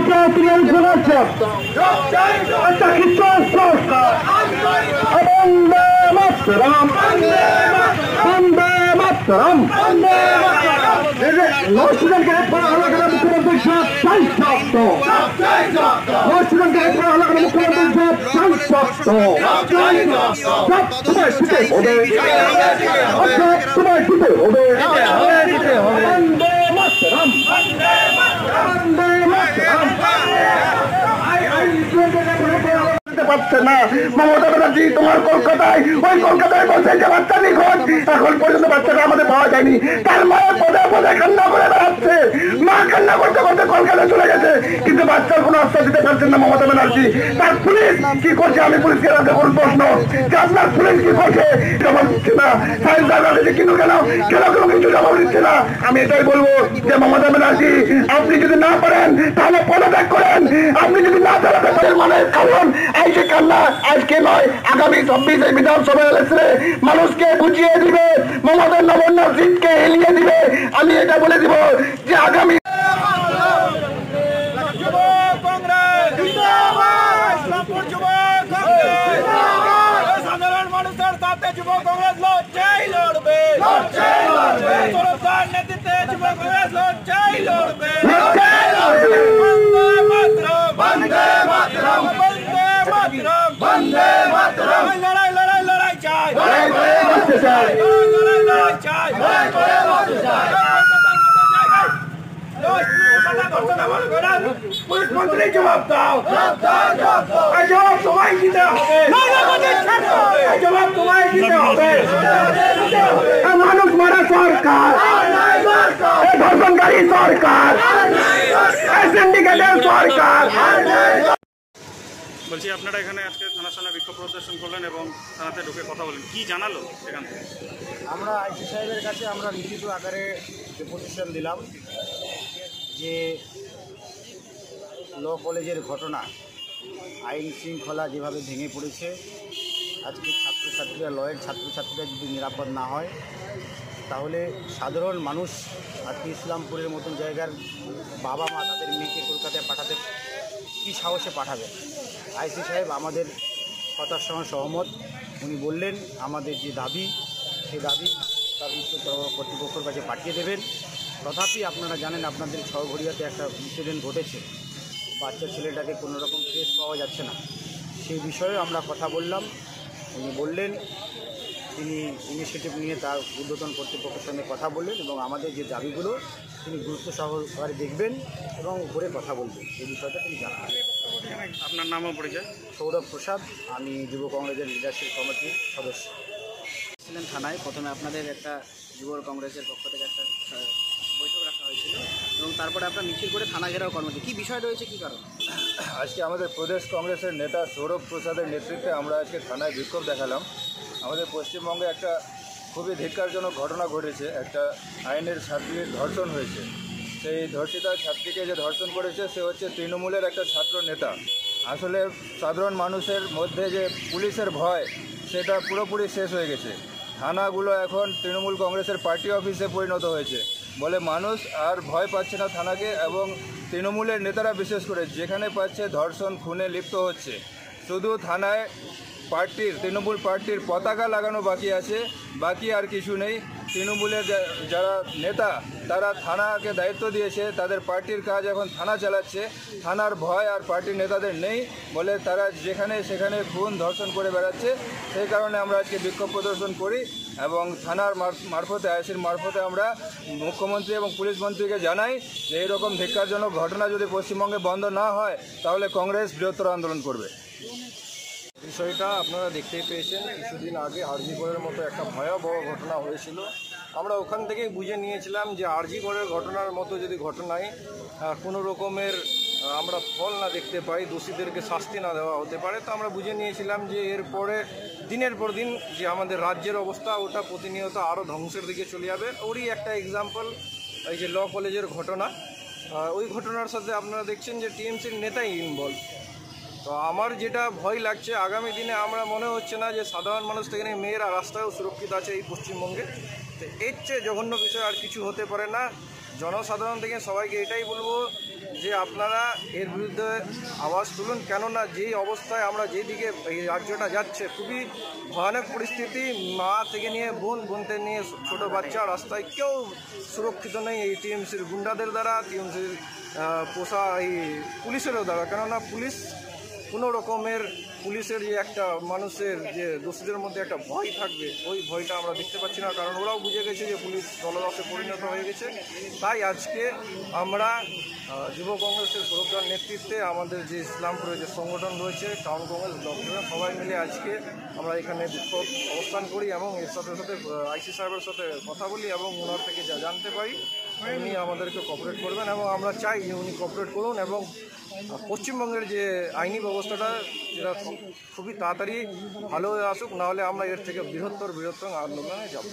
Patriot Connection. Esta Christian Scorecard. Vande Mataram. Vande Mataram. North Sudan के पर अलग अलग मुख्यमंत्री साहब चाय सकते हो। North Sudan के पर अलग अलग मुख्यमंत्री साहब चाय सकते हो। सब तुम्हें जीते होंगे। सब तुम्हें जीते होंगे। वंदे मातरम। वंदे मातरम। পারছে না মমতা ব্যানার্জি তোমার কলকাতায় ওই কলকাতায় বসে যে বাচ্চা নিখোঁজ এখন পর্যন্ত বাচ্চাটা আমাদের পাওয়া যায়নি তার মায়ের পদে পদে কান্না করে বেড়াচ্ছে মা কান্না করতে করতে কলকাতায় চলে গেছে কিন্তু বাচ্চার কোনো আশ্বাস দিতে পারছেন না মমতা ব্যানার্জি তার পুলিশ কি করছে আমি পুলিশকে রাখতে কোন প্রশ্ন যে আপনার পুলিশ কি করছে জবাব দিচ্ছে না সাইন্স দাদা কিন্তু কেন কেন কেন কিছু জবাব দিচ্ছে না আমি এটাই বলবো যে মমতা ব্যানার্জি আপনি যদি না পারেন তাহলে পদত্যাগ করেন আপনি যদি না চালাতে পারেন মানে কারণ এই যে কান্না আজকে নয় আগামী 26 বিধানসভা ইলেকশনে মানুষকে বুঝিয়ে দিবে মমতার নবান্ন সিটকে এলিয়ে দিবে আমি এটা বলে দিব যে আগামী সাধারণ মানুষের সাথে যুব কংগ্রেস লড়াই লড়বে নেতৃত্বে যুব কংগ্রেস লড়াই লড়বে বন্দে মাতরম বন্দে মাতরম বন্দে মাতরম লড়াই লড়াই লড়াই চাই লড়াই চাই পুলিশ মন্ত্রী জবাব দাও জবাব তোমায় দিতে হবে জবাব তোমায় দিতে হবে মানুষ মারা সরকার ধর্ষণকারী সরকার সিন্ডিকেটের সরকার বলছি আপনারা এখানে আজকে থানার সামনে বিক্ষোভ প্রদর্শন করলেন এবং থানাতে ঢুকে কথা বলেন কি জানালো সেখান থেকে আমরা আইসি সাহেবের কাছে আমরা লিখিত আকারে ডেপুটেশন দিলাম যে ল কলেজের ঘটনা আইন শৃঙ্খলা যেভাবে ভেঙে পড়েছে আজকে ছাত্রছাত্রীরা লয়ের ছাত্রছাত্রীরা যদি নিরাপদ না হয় তাহলে সাধারণ মানুষ আজকে ইসলামপুরের মতন জায়গার বাবা মা তাদের মেয়েকে কলকাতায় পাঠাতে কী সাহসে পাঠাবে আইসি সাহেব আমাদের কথার সঙ্গে সহমত উনি বললেন আমাদের যে দাবি সেই দাবি তার কর্তৃপক্ষের কাছে পাঠিয়ে দেবেন তথাপি আপনারা জানেন আপনাদের সহঘরিয়াতে একটা ইনসিডেন্ট ঘটেছে বাচ্চা ছেলেটাকে কোনো রকম ট্রেস পাওয়া যাচ্ছে না সেই বিষয়ে আমরা কথা বললাম উনি বললেন তিনি ইনিশিয়েটিভ নিয়ে তার ঊর্ধ্বতন কর্তৃপক্ষের সঙ্গে কথা বললেন এবং আমাদের যে দাবিগুলো তিনি গুরুত্ব সহকারে দেখবেন এবং উপরে কথা বলবেন এই বিষয়টা তিনি জানান আপনার নামও পরিচয় সৌরভ প্রসাদ আমি যুব কংগ্রেসের লিডারশিপ কমিটির সদস্য ছিলেন থানায় প্রথমে আপনাদের একটা যুব কংগ্রেসের পক্ষ থেকে একটা বৈঠক রাখা হয়েছিল এবং তারপরে আপনার মিছিল করে থানা ঘেরাও কর্মসূচি কী বিষয় রয়েছে কী কারণ আজকে আমাদের প্রদেশ কংগ্রেসের নেতা সৌরভ প্রসাদের নেতৃত্বে আমরা আজকে থানায় বিক্ষোভ দেখালাম আমাদের পশ্চিমবঙ্গে একটা খুবই ধিক্কারজনক ঘটনা ঘটেছে একটা আইনের ছাত্রীর ধর্ষণ হয়েছে সেই ধর্ষিতা ছাত্রীকে যে ধর্ষণ করেছে সে হচ্ছে তৃণমূলের একটা ছাত্র নেতা আসলে সাধারণ মানুষের মধ্যে যে পুলিশের ভয় সেটা পুরোপুরি শেষ হয়ে গেছে থানাগুলো এখন তৃণমূল কংগ্রেসের পার্টি অফিসে পরিণত হয়েছে বলে মানুষ আর ভয় পাচ্ছে না থানাকে এবং তৃণমূলের নেতারা বিশেষ করে যেখানে পাচ্ছে ধর্ষণ খুনে লিপ্ত হচ্ছে শুধু থানায় তৃণমূল পার্টির পতাকা লাগানো বাকি আছে বাকি আর কিছু নেই তৃণমূলের যারা নেতা তারা থানাকে দায়িত্ব দিয়েছে তাদের পার্টির কাজ এখন থানা চালাচ্ছে থানার ভয় আর পার্টির নেতাদের নেই বলে তারা যেখানে সেখানে খুন ধর্ষণ করে বেড়াচ্ছে সেই কারণে আমরা আজকে বিক্ষোভ প্রদর্শন করি এবং থানার মারফতে আইসির মারফতে আমরা মুখ্যমন্ত্রী এবং পুলিশ মন্ত্রীকে জানাই যে এইরকম ধিক্কারজনক ঘটনা যদি পশ্চিমবঙ্গে বন্ধ না হয় তাহলে কংগ্রেস বৃহত্তর আন্দোলন করবে বিষয়টা আপনারা দেখতেই পেয়েছেন কিছুদিন আগে আরজিকরের মতো একটা ভয়াবহ ঘটনা হয়েছিল আমরা ওখান থেকেই বুঝে নিয়েছিলাম যে আরজিকরের ঘটনার মতো যদি ঘটনায় কোনো রকমের আমরা ফল না দেখতে পাই দোষীদেরকে শাস্তি না দেওয়া হতে পারে তো আমরা বুঝে নিয়েছিলাম যে এরপরে দিনের পর দিন যে আমাদের রাজ্যের অবস্থা ওটা প্রতিনিয়ত আরও ধ্বংসের দিকে চলে যাবে ওরই একটা এক্সাম্পল এই যে ল কলেজের ঘটনা ওই ঘটনার সাথে আপনারা দেখছেন যে টিএমসির নেতাই ইনভলভ তো আমার যেটা ভয় লাগছে আগামী দিনে আমরা মনে হচ্ছে না যে সাধারণ মানুষ থেকে মেয়েরা রাস্তায়ও সুরক্ষিত আছে এই পশ্চিমবঙ্গে তো এর চেয়ে জঘন্য বিষয় আর কিছু হতে পারে না জনসাধারণ থেকে সবাইকে এটাই বলবো যে আপনারা এর বিরুদ্ধে আওয়াজ তুলুন, কেননা যেই অবস্থায় আমরা যেদিকে এই রাজ্যটা যাচ্ছে খুবই ভয়ানক পরিস্থিতি। মা থেকে নিয়ে বোন, বোন থেকে নিয়ে ছোটো বাচ্চা, রাস্তায় কেউ সুরক্ষিত নেই এই টিএমসির গুন্ডাদের দ্বারা, টিএমসির পোষা এই পুলিশেরও দ্বারা। কেননা পুলিশ কোনো রকমের পুলিশের যে একটা মানুষের যে দোষীদের মধ্যে একটা ভয় থাকবে, ওই ভয়টা আমরা দেখতে পাচ্ছি না, কারণ ওরাও বুঝে গেছে যে পুলিশ দলদাসে পরিণত হয়ে গেছে। তাই আজকে আমরা যুব কংগ্রেসের সৌরভদার নেতৃত্বে আমাদের যে ইসলামপুরের যে সংগঠন রয়েছে টাউন কংগ্রেস দপ্তরে সবাই মিলে আজকে আমরা এখানে বিক্ষোভ অবস্থান করি এবং এর সাথে সাথে আইসি সাহেবের সাথে কথা বলি এবং ওনার থেকে যা জানতে পারি উনি আমাদেরকে কোঅপারেট করবেন এবং আমরা চাই যে উনি কোঅপারেট করুন এবং পশ্চিমবঙ্গের যে আইনি ব্যবস্থাটা যেটা খুবই তাড়াতাড়ি ভালো হয়ে আসুক, নাহলে আমরা এর থেকে বৃহত্তর আন্দোলনে যাব।